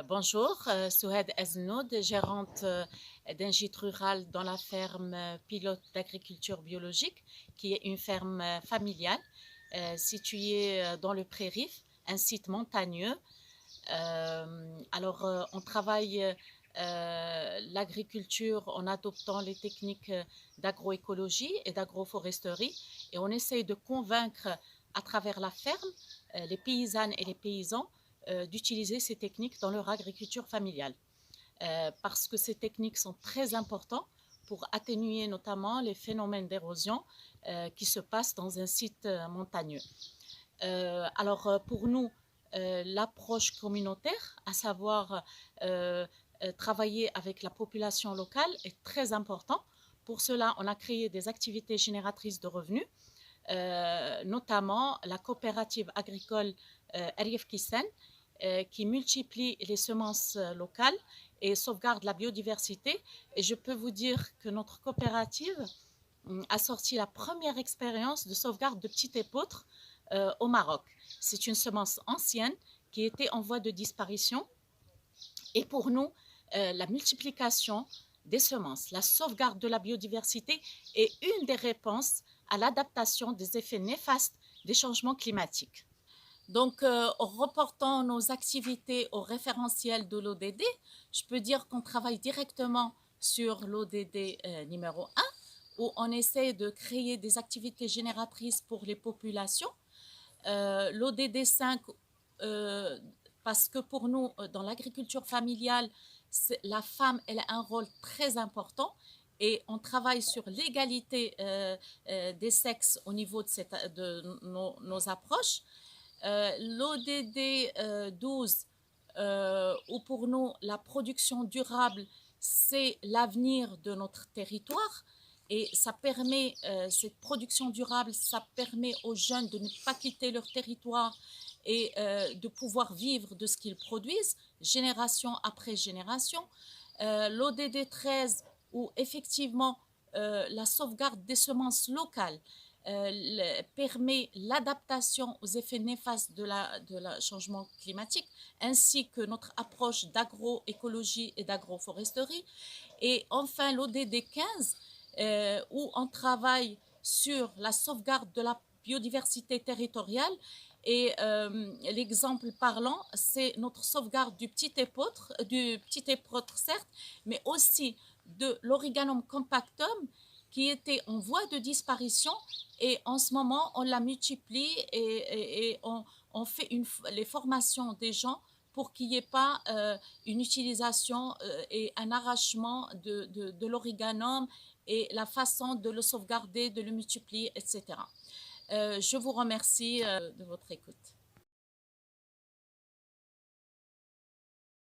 Bonjour, Souhed Aznoud, gérante d'un gîte rural dans la ferme pilote d'agriculture biologique, qui est une ferme familiale située dans le Prérif, un site montagneux. On travaille l'agriculture en adoptant les techniques d'agroécologie et d'agroforesterie et on essaye de convaincre à travers la ferme les paysannes et les paysans d'utiliser ces techniques dans leur agriculture familiale. Parce que ces techniques sont très importantes pour atténuer notamment les phénomènes d'érosion qui se passent dans un site montagneux. Pour nous, l'approche communautaire, à savoir travailler avec la population locale, est très important. Pour cela, on a créé des activités génératrices de revenus, notamment la coopérative agricole Arief Kissen, qui multiplie les semences locales et sauvegarde la biodiversité. Et je peux vous dire que notre coopérative a sorti la première expérience de sauvegarde de petits épeautres au Maroc. C'est une semence ancienne qui était en voie de disparition. Et pour nous, la multiplication des semences, la sauvegarde de la biodiversité est une des réponses à l'adaptation des effets néfastes des changements climatiques. Donc, en reportant nos activités au référentiel de l'ODD, je peux dire qu'on travaille directement sur l'ODD numéro 1, où on essaie de créer des activités génératrices pour les populations. L'ODD 5, parce que pour nous, dans l'agriculture familiale, la femme, elle a un rôle très important et on travaille sur l'égalité des sexes au niveau de nos approches. L'ODD 12, où pour nous, la production durable, c'est l'avenir de notre territoire. Et ça permet, cette production durable, ça permet aux jeunes de ne pas quitter leur territoire et de pouvoir vivre de ce qu'ils produisent, génération après génération. L'ODD 13, où effectivement la sauvegarde des semences locales permet l'adaptation aux effets néfastes de la changement climatique, ainsi que notre approche d'agroécologie et d'agroforesterie. Et enfin, l'ODD 15, où on travaille sur la sauvegarde de la biodiversité territoriale. Et l'exemple parlant, c'est notre sauvegarde du petit épeautre certes, mais aussi de l'Origanum compactum, qui était en voie de disparition. Et en ce moment, on la multiplie et on fait les formations des gens pour qu'il n'y ait pas une utilisation et un arrachement de l'origanum et la façon de le sauvegarder, de le multiplier, etc. Je vous remercie de votre écoute.